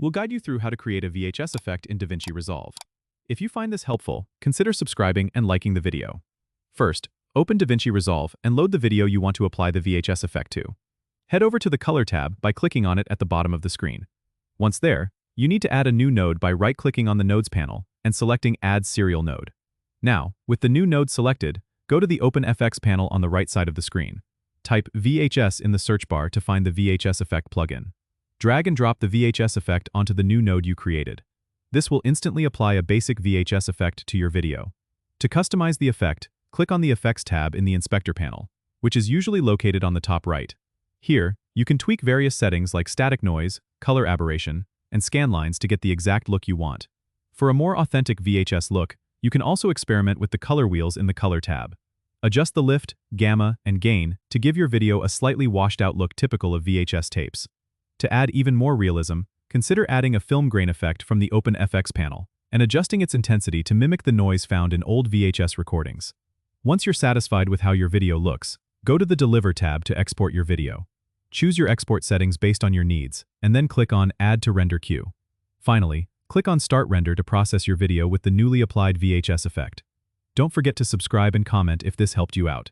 We'll guide you through how to create a VHS effect in DaVinci Resolve. If you find this helpful, consider subscribing and liking the video. First, open DaVinci Resolve and load the video you want to apply the VHS effect to. Head over to the Color tab by clicking on it at the bottom of the screen. Once there, you need to add a new node by right-clicking on the Nodes panel and selecting Add Serial Node. Now, with the new node selected, go to the Open FX panel on the right side of the screen. Type VHS in the search bar to find the VHS effect plugin. Drag and drop the VHS effect onto the new node you created. This will instantly apply a basic VHS effect to your video. To customize the effect, click on the Effects tab in the Inspector panel, which is usually located on the top right. Here, you can tweak various settings like static noise, color aberration, and scan lines to get the exact look you want. For a more authentic VHS look, you can also experiment with the color wheels in the Color tab. Adjust the lift, gamma, and gain to give your video a slightly washed-out look typical of VHS tapes. To add even more realism, consider adding a film grain effect from the Open FX panel and adjusting its intensity to mimic the noise found in old VHS recordings. Once you're satisfied with how your video looks, go to the Deliver tab to export your video. Choose your export settings based on your needs, and then click on Add to Render Queue. Finally, click on Start Render to process your video with the newly applied VHS effect. Don't forget to subscribe and comment if this helped you out.